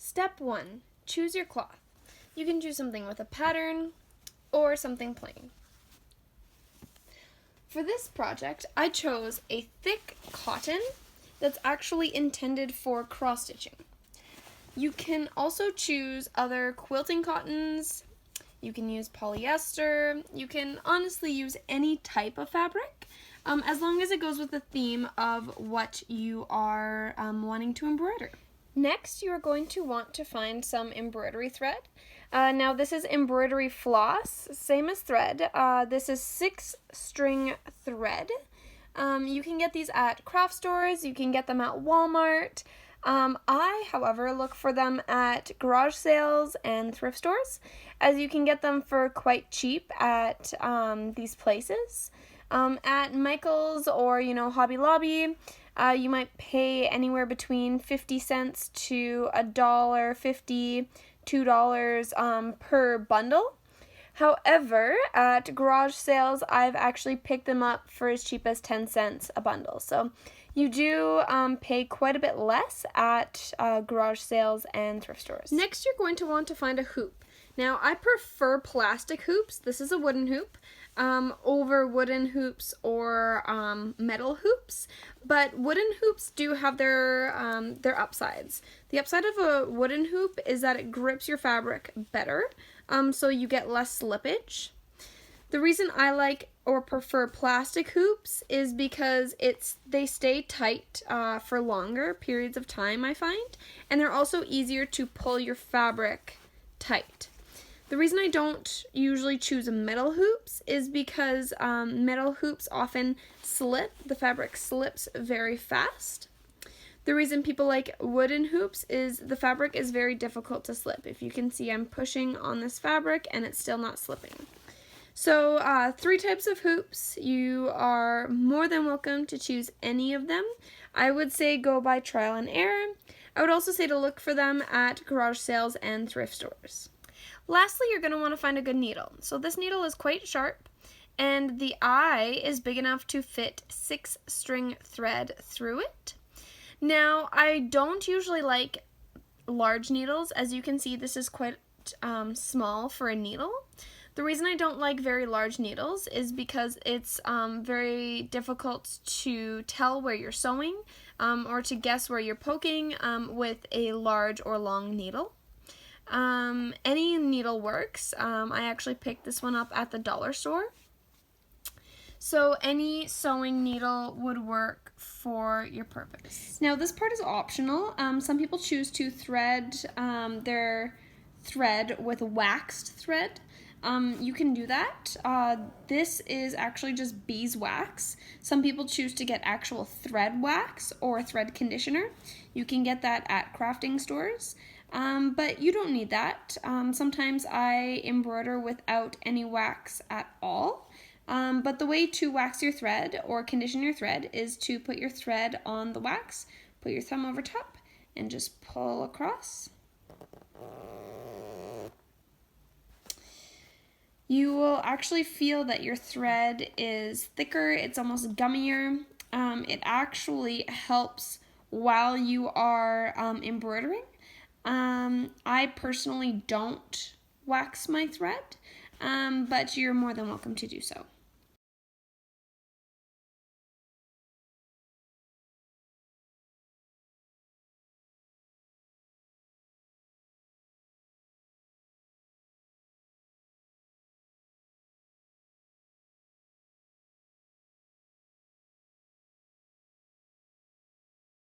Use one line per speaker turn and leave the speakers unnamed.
Step 1. Choose your cloth. You can choose something with a pattern or something plain. For this project, I chose a thick cotton that's actually intended for cross-stitching. You can also choose other quilting cottons. You can use polyester. You can honestly use any type of fabric, as long as it goes with the theme of what you are wanting to embroider. Next, you are going to want to find some embroidery thread. Now this is embroidery floss, same as thread. This is 6-string thread. You can get these at craft stores, you can get them at Walmart. I, however, look for them at garage sales and thrift stores, as you can get them for quite cheap at these places. At Michael's or, Hobby Lobby, you might pay anywhere between 50 cents to $1.50, $2 per bundle. However, at garage sales, I've actually picked them up for as cheap as 10 cents a bundle. So you do pay quite a bit less at garage sales and thrift stores. Next, you're going to want to find a hoop. Now, I prefer plastic hoops. This is a wooden hoop over wooden hoops or metal hoops, but wooden hoops do have their upsides. The upside of a wooden hoop is that it grips your fabric better, so you get less slippage. The reason I like or prefer plastic hoops is because they stay tight for longer periods of time, I find, and they're also easier to pull your fabric tight. The reason I don't usually choose metal hoops is because metal hoops often slip. The fabric slips very fast. The reason people like wooden hoops is the fabric is very difficult to slip. If you can see, I'm pushing on this fabric and it's still not slipping. So 3 types of hoops. You are more than welcome to choose any of them. I would say go by trial and error. I would also say to look for them at garage sales and thrift stores. Lastly, you're going to want to find a good needle. So this needle is quite sharp, and the eye is big enough to fit 6-string thread through it. Now, I don't usually like large needles. As you can see, this is quite small for a needle. The reason I don't like very large needles is because it's very difficult to tell where you're sewing or to guess where you're poking with a large or long needle. Any needle works. I actually picked this one up at the dollar store. So any sewing needle would work for your purpose. Now this part is optional. Some people choose to thread their thread with waxed thread. You can do that. This is actually just beeswax. Some people choose to get actual thread wax or thread conditioner. You can get that at crafting stores. But you don't need that. Sometimes I embroider without any wax at all. But the way to wax your thread or condition your thread is to put your thread on the wax, put your thumb over top, and just pull across. You will actually feel that your thread is thicker, it's almost gummier. It actually helps while you are embroidering. I personally don't wax my thread, but you're more than welcome to do so.